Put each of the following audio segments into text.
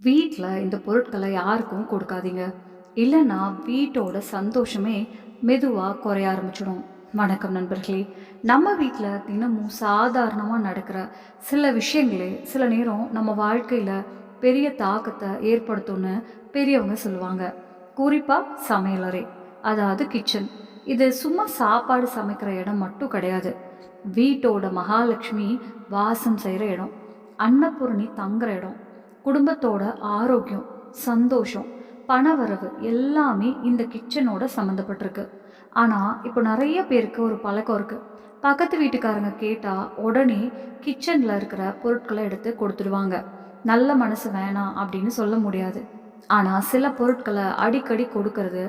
வீட்டில் இந்த பொருட்களை யாருக்கும் கொடுக்காதீங்க. இல்லைன்னா வீட்டோட சந்தோஷமே மெதுவாக குறைய ஆரம்பிச்சிடும். வணக்கம் நண்பர்களே. நம்ம வீட்டில் தினமும் சாதாரணமாக நடக்கிற சில விஷயங்களே சில நேரம் நம்ம வாழ்க்கையில் பெரிய தாக்கத்தை ஏற்படுத்தும்னு பெரியவங்க சொல்லுவாங்க. குறிப்பாக சமையலறை, அதாவது கிச்சன். இது சும்மா சாப்பாடு சமைக்கிற இடம் மட்டும் கிடையாது. வீட்டோட மகாலட்சுமி வாசம் செய்கிற இடம், அன்னபூரணி தங்குற இடம், குடும்பத்தோட ஆரோக்கியம், சந்தோஷம், பணவரவு எல்லாமே இந்த கிச்சனோட சம்மந்தப்பட்டிருக்கு. ஆனால் இப்போ நிறைய பேருக்கு ஒரு பழக்கம் இருக்குது. பக்கத்து வீட்டுக்காரங்க கேட்டால் உடனே கிச்சனில் இருக்கிற பொருட்களை எடுத்து கொடுத்துடுவாங்க. நல்ல மனசு வேணாம் அப்படின்னு சொல்ல முடியாது. ஆனால் சில பொருட்களை அடிக்கடி கொடுக்கறது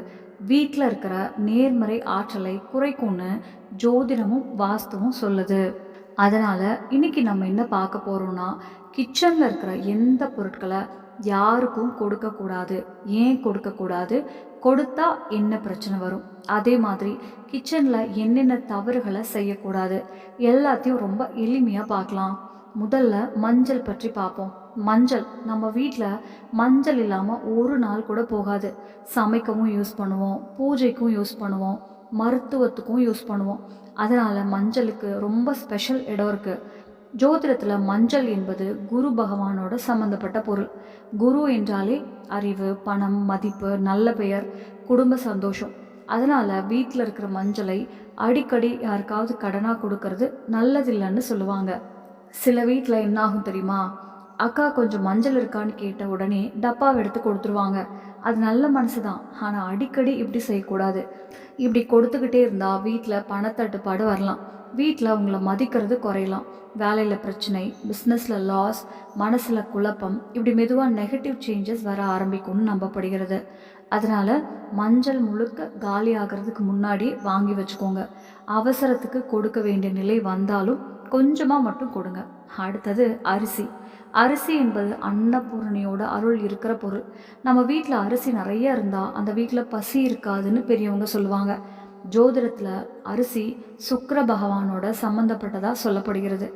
வீட்டில் இருக்கிற நேர்மறை ஆற்றலை குறைக்கும்னு ஜோதிடமும் வாஸ்துவும் சொல்லுது. அதனால் இன்னைக்கு நம்ம என்ன பார்க்க போகிறோம்னா, கிச்சனில் இருக்கிற எந்த பொருட்களை யாருக்கும் கொடுக்கக்கூடாது, ஏன் கொடுக்கக்கூடாது, கொடுத்தா என்ன பிரச்சனை வரும், அதே மாதிரி கிச்சனில் என்னென்ன தவறுகளை செய்யக்கூடாது, எல்லாத்தையும் ரொம்ப எளிமையாக பார்க்கலாம். முதல்ல மஞ்சள் பற்றி பார்ப்போம். மஞ்சள் நம்ம வீட்டில் மஞ்சள் இல்லாமல் ஒரு நாள் கூட போகாது. சமைக்கவும் யூஸ் பண்ணுவோம், பூஜைக்கும் யூஸ் பண்ணுவோம், மருத்துவத்துக்கும் யூஸ் பண்ணுவோம். அதனால் மஞ்சளுக்கு ரொம்ப ஸ்பெஷல் இடம் இருக்குது. ஜோதிடத்தில் மஞ்சள் என்பது குரு பகவானோட சம்மந்தப்பட்ட பொருள். குரு என்றாலே அறிவு, பணம், மதிப்பு, நல்ல பெயர், குடும்ப சந்தோஷம். அதனால் வீட்டில் இருக்கிற மஞ்சளை அடிக்கடி யாருக்காவது கடனாக கொடுக்கறது நல்லதில்லைன்னு சொல்லுவாங்க. சில வீட்டில் என்ன ஆகும் தெரியுமா? அக்கா கொஞ்சம் மஞ்சள் இருக்கான்னு கேட்ட உடனே டப்பாவை எடுத்து கொடுத்துருவாங்க. அது நல்ல மனசு தான், ஆனால் அடிக்கடி இப்படி செய்யக்கூடாது. இப்படி கொடுத்துக்கிட்டே இருந்தால் வீட்டில் பணத்தட்டுப்பாடு வரலாம், வீட்டில் அவங்கள மதிக்கிறது குறையலாம், வேலையில் பிரச்சனை, பிஸ்னஸில் லாஸ், மனசில் குழப்பம், இப்படி மெதுவாக நெகட்டிவ் சேஞ்சஸ் வர ஆரம்பிக்கும்னு நம்பப்படுகிறது. அதனால் மஞ்சள் முழுக்க காலி ஆகிறதுக்கு முன்னாடி வாங்கி வச்சுக்கோங்க. அவசரத்துக்கு கொடுக்க வேண்டிய நிலை வந்தாலும் கொஞ்சமாக மட்டும் கொடுங்க. அடுத்தது அரிசி. அரிசி என்பது அன்னபூரணியோட அருள் இருக்கிற பொருள். நம்ம வீட்டில் அரிசி நிறைய இருந்தால் அந்த வீட்டில் பசி இருக்காதுன்னு பெரியவங்க சொல்லுவாங்க. ஜோதிடத்தில் அரிசி சுக்கிர பகவானோட சம்பந்தப்பட்டதாக சொல்லப்படுகிறது.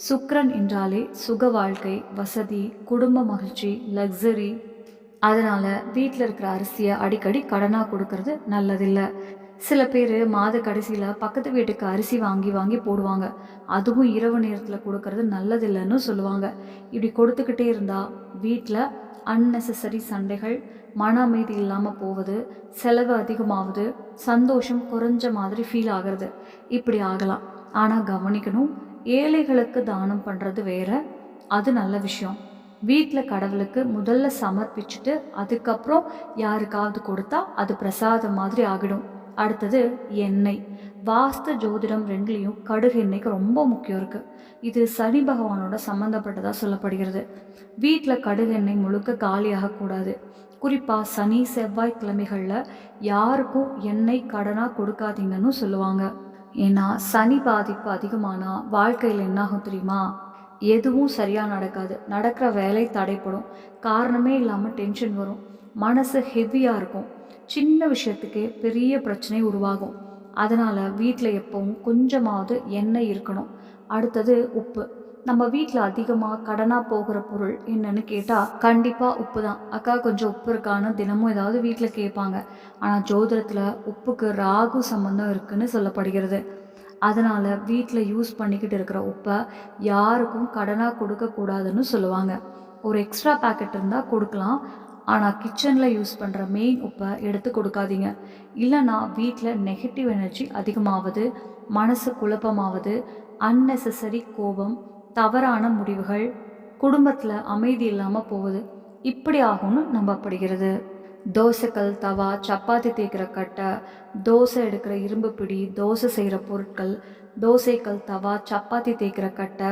சுக்கிரன் என்றாலே சுக வாழ்க்கை, வசதி, குடும்ப மகிழ்ச்சி, லக்ஸரி. அதனால் வீட்டில் இருக்கிற அரிசியை அடிக்கடி கடனாக கொடுக்கறது நல்லதில்லை. சில பேர் மாத கடைசியில் பக்கத்து வீட்டுக்கு அரிசி வாங்கி வாங்கி போடுவாங்க. அதுவும் இரவு நேரத்தில் கொடுக்கறது நல்லதில்லைன்னு சொல்லுவாங்க. இப்படி கொடுத்துக்கிட்டே இருந்தால் வீட்டில் அன்னெசசரி சண்டைகள், மன அமைதி இல்லாமல் போவது, செலவு அதிகமாகுது, சந்தோஷம் குறைஞ்ச மாதிரி ஃபீல் ஆகிறது, இப்படி ஆகலாம். ஆனால் கவனிக்கணும், ஏழைகளுக்கு தானம் பண்ணுறது வேற, அது நல்ல விஷயம். வீட்டில் கடவுளுக்கு முதல்ல சமர்ப்பிச்சுட்டு அதுக்கப்புறம் யாருக்காவது கொடுத்தா அது பிரசாதம் மாதிரி ஆகிடும். அடுத்தது எண்ணெய். வாஸ்து ஜோதிடம் ரெண்டுலேயும் கடுகு எண்ணெய்க்கு ரொம்ப முக்கியம் இருக்குது. இது சனி பகவானோட சம்மந்தப்பட்டதாக சொல்லப்படுகிறது. வீட்டில் கடுகு எண்ணெய் முழுக்க காலியாகக்கூடாது. குறிப்பாக சனி செவ்வாய் கிழமைகளில் யாருக்கும் எண்ணெய் கடனாக கொடுக்காதீங்கன்னு சொல்லுவாங்க. ஏன்னா சனி பாதிப்பு அதிகமானால் வாழ்க்கையில் என்னாகும் தெரியுமா? எதுவும் சரியாக நடக்காது, நடக்கிற வேலை தடைப்படும், காரணமே இல்லாமல் டென்ஷன் வரும், மனசு ஹெவியாக இருக்கும், சின்ன விஷயத்துக்கே பெரிய பிரச்சனை உருவாகும். அதனால் வீட்டில் எப்பவும் கொஞ்சமாவது எண்ணெய் இருக்கணும். அடுத்தது உப்பு. நம்ம வீட்டில் அதிகமாக கடனாக போகிற பொருள் என்னன்னு கேட்டால் கண்டிப்பாக உப்பு தான். அக்கா கொஞ்சம் உப்பு இருக்கான்னு தினமும் ஏதாவது வீட்டில் கேட்பாங்க. ஆனால் ஜோதிடத்தில் உப்புக்கு ராகு சம்பந்தம் இருக்குன்னு சொல்லப்படுகிறது. அதனால் வீட்டில் யூஸ் பண்ணிக்கிட்டு இருக்கிற உப்பை யாருக்கும் கடனாக கொடுக்கக்கூடாதுன்னு சொல்லுவாங்க. ஒரு எக்ஸ்ட்ரா பேக்கெட் இருந்தால் கொடுக்கலாம், ஆனால் கிச்சனில் யூஸ் பண்ணுற மெயின் உப்பை எடுத்து கொடுக்காதீங்க. இல்லைனா வீட்டில் நெகட்டிவ் எனர்ஜி அதிகமாகுது, மனசு குழப்பமாவது, அன்னெசசரி கோபம், தவறான முடிவுகள், குடும்பத்தில் அமைதி இல்லாமல் போகுது, இப்படி ஆகும்னு நம்பப்படுகிறது. தோசைக்கல், தவா, சப்பாத்தி தேய்க்கிற கட்டை, தோசை எடுக்கிற இரும்பு பிடி, தோசை செய்கிற பொருட்கள், தோசைக்கல், தவா, சப்பாத்தி தேய்க்கிற கட்டை,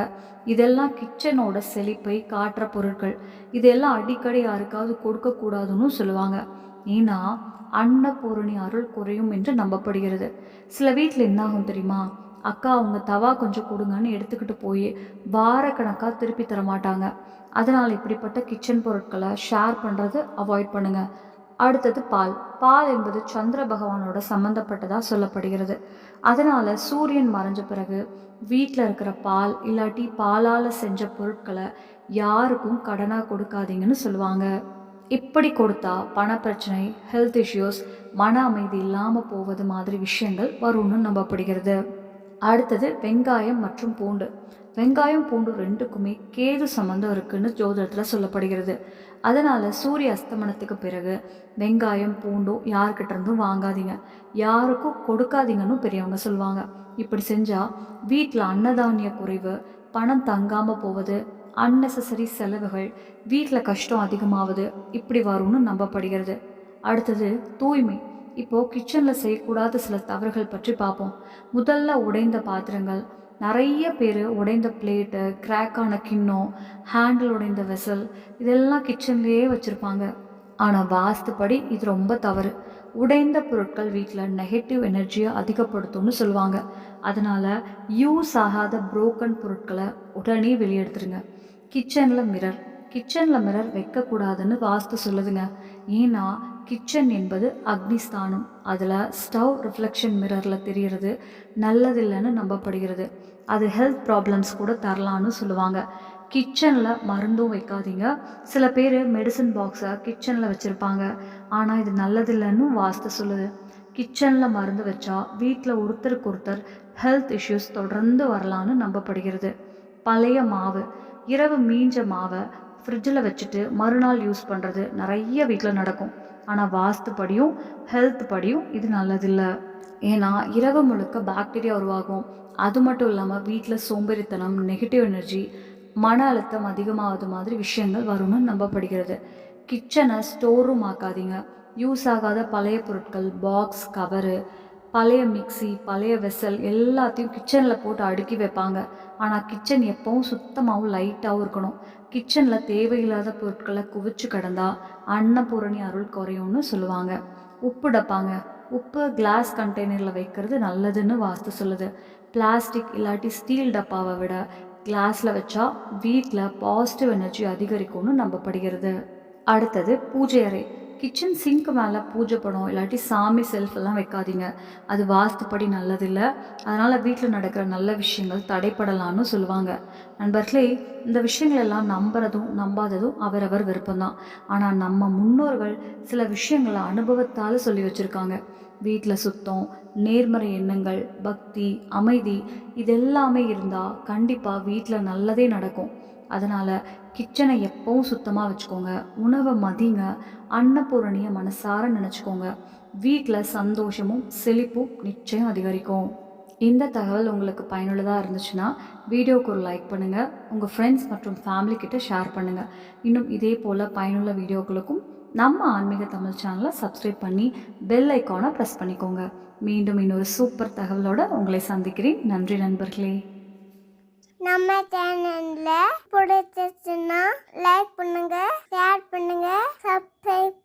இதெல்லாம் கிச்சனோட செழிப்பை காட்டுற பொருட்கள். இதெல்லாம் அடிக்கடி யாருக்காவது கொடுக்கக்கூடாதுன்னு சொல்லுவாங்க. ஏன்னா அன்னபூரணி அருள் குறையும் என்று நம்பப்படுகிறது. சில வீட்டில் என்னாகும் தெரியுமா? அக்கா அவங்க தவா கொஞ்சம் கொடுங்கன்னு எடுத்துக்கிட்டு போய் வாரக்கணக்காக திருப்பி தர மாட்டாங்க. அதனால் இப்படிப்பட்ட கிச்சன் பொருட்களை ஷேர் பண்ணுறது அவாய்ட் பண்ணுங்கள். அடுத்தது பால். பால் என்பது சந்திர பகவானோட சம்மந்தப்பட்டதாக சொல்லப்படுகிறது. அதனால் சூரியன் மறைஞ்ச பிறகு வீட்டில் இருக்கிற பால் இல்லாட்டி பாலால் செஞ்ச பொருட்களை யாருக்கும் கடனாக கொடுக்காதீங்கன்னு சொல்லுவாங்க. இப்படி கொடுத்தா பணப்பிரச்சனை, ஹெல்த் இஷ்யூஸ், மன அமைதி இல்லாமல் போவது மாதிரி விஷயங்கள் வரும்னு நம்பப்படுகிறது. அடுத்தது வெங்காயம் மற்றும் பூண்டு. வெங்காயம் பூண்டு ரெண்டுக்குமே கேது சம்மந்தம் இருக்குன்னு ஜோதிடத்தில் சொல்லப்படுகிறது. அதனால் சூரிய அஸ்தமனத்துக்கு பிறகு வெங்காயம் பூண்டும் யார்கிட்ட இருந்தும் வாங்காதீங்க, யாருக்கும் கொடுக்காதீங்கன்னு பெரியவங்க சொல்லுவாங்க. இப்படி செஞ்சால் வீட்டில் அன்னதானிய குறைவு, பணம் தங்காமல் போவது, அன்னெசசரி செலவுகள், வீட்டில் கஷ்டம் அதிகமாகுது, இப்படி வரும்னு நம்பப்படுகிறது. அடுத்தது தூய்மை. இப்போது கிச்சனில் செய்யக்கூடாத சில தவறுகள் பற்றி பார்ப்போம். முதல்ல உடைந்த பாத்திரங்கள். நிறைய பேர் உடைந்த பிளேட்டு, கிராக்கான கிண்ணம், ஹேண்டில் உடைந்த வெசல் இதெல்லாம் கிச்சன்லேயே வச்சுருப்பாங்க. ஆனால் வாஸ்துப்படி இது ரொம்ப தவறு. உடைந்த பொருட்கள் வீட்டில் நெகட்டிவ் எனர்ஜியை அதிகப்படுத்தும்னு சொல்லுவாங்க. அதனால் யூஸ் ஆகாத புரோக்கன் பொருட்களை உடனே வெளியெடுத்துருங்க. கிச்சனில் மிரர் வைக்கக்கூடாதுன்னு வாஸ்து சொல்லுதுங்க. ஏன்னா கிச்சன் என்பது அக்னிஸ்தானம். அதில் ஸ்டவ் ரிஃப்ளெக்ஷன் மிரரில் தெரிகிறது நல்லதில்லைன்னு நம்பப்படுகிறது. அது ஹெல்த் ப்ராப்ளம்ஸ் கூட தரலான்னு சொல்லுவாங்க. கிச்சனில் மருந்தும் வைக்காதீங்க. சில பேர் மெடிசன் பாக்ஸை கிச்சனில் வச்சுருப்பாங்க. ஆனால் இது நல்லதில்லைன்னு வாஸ்து சொல்லுது. கிச்சனில் மருந்து வச்சா வீட்டில் ஒருத்தருக்கு ஒருத்தர் ஹெல்த் இஷ்யூஸ் தொடர்ந்து வரலான்னு நம்பப்படுகிறது. பழைய மாவு. இரவு மீஞ்ச மாவை ஃப்ரிட்ஜில் வச்சுட்டு மறுநாள் யூஸ் பண்ணுறது நிறைய வீட்டில் நடக்கும். ஆனால் வாஸ்துப்படியும் ஹெல்த் படியும் இது நல்லதில்லை. ஏன்னா இரவு முழுக்க பாக்டீரியா உருவாகும். அது மட்டும் இல்லாமல் வீட்டில் சோம்பேறித்தனம், நெகட்டிவ் எனர்ஜி, மன அழுத்தம் அதிகமாவது மாதிரி விஷயங்கள் வரும்னு நம்பப்படுகிறது. கிச்சனை ஸ்டோர் ரூம் ஆக்காதீங்க. யூஸ் ஆகாத பழைய பொருட்கள், பாக்ஸ், கவரு, பழைய மிக்சி, பழைய வெசல் எல்லாத்தையும் கிச்சனில் போட்டு அடுக்கி வைப்பாங்க. ஆனால் கிச்சன் எப்பவும் சுத்தமாகவும் லைட்டாகவும் இருக்கணும். கிச்சனில் தேவையில்லாத பொருட்களை குவிச்சு கிடந்தா அன்னபூரணி அருள் குறையும்னு சொல்லுவாங்க. உப்பு டப்பாங்க. உப்பு கிளாஸ் கண்டெய்னரில் வைக்கிறது நல்லதுன்னு வாஸ்து சொல்லுது. பிளாஸ்டிக் இல்லாட்டி ஸ்டீல் டப்பாவை விட கிளாஸில் வச்சா வீட்டில் பாசிட்டிவ் எனர்ஜி அதிகரிக்கும்னு நம்பப்படுகிறது. அடுத்தது பூஜை அறை. கிச்சன் சிங்க் மேலே பூஜை படம் இல்லாட்டி சாமி செல்ஃப் எல்லாம் வைக்காதீங்க. அது வாஸ்துப்படி நல்லதில்லை. அதனால் வீட்டில் நடக்கிற நல்ல விஷயங்கள் தடைப்படலான்னு சொல்லுவாங்க. நண்பர்களே, இந்த விஷயங்கள் எல்லாம் நம்புறதும் நம்பாததும் அவரவர் விருப்பம்தான். ஆனால் நம்ம முன்னோர்கள் சில விஷயங்களை அனுபவத்தால் சொல்லி வச்சுருக்காங்க. வீட்டில் சுத்தம், நேர்மறை எண்ணங்கள், பக்தி, அமைதி இதெல்லாமே இருந்தால் கண்டிப்பாக வீட்டில் நல்லதே நடக்கும். அதனால் கிச்சனை எப்பவும் சுத்தமாக வச்சுக்கோங்க. உணவை மதிங்க. அன்னபூரணியை மனசார நினச்சிக்கோங்க. வீட்டில் சந்தோஷமும் செழிப்பும் நிச்சயம் அதிகரிக்கும். இந்த தகவல் உங்களுக்கு பயனுள்ளதாக இருந்துச்சுன்னா வீடியோவுக்கு ஒரு லைக் பண்ணுங்கள். உங்கள் ஃப்ரெண்ட்ஸ் மற்றும் ஃபேமிலி கிட்ட ஷேர் பண்ணுங்கள். இன்னும் இதே போல் பயனுள்ள வீடியோக்களுக்கும் நம்ம ஆன்மீக தமிழ் சேனலை சப்ஸ்கிரைப் பண்ணி பெல் ஐக்கானை ப்ரெஸ் பண்ணிக்கோங்க. மீண்டும் இன்னொரு சூப்பர் தகவலோடு உங்களை சந்திக்கிறேன். நன்றி நண்பர்களே. நம்ம சேனல்ல பிடிச்சிச்சுன்னா லைக் பண்ணுங்க, ஷேர் பண்ணுங்க, சப்ஸ்கிரைப்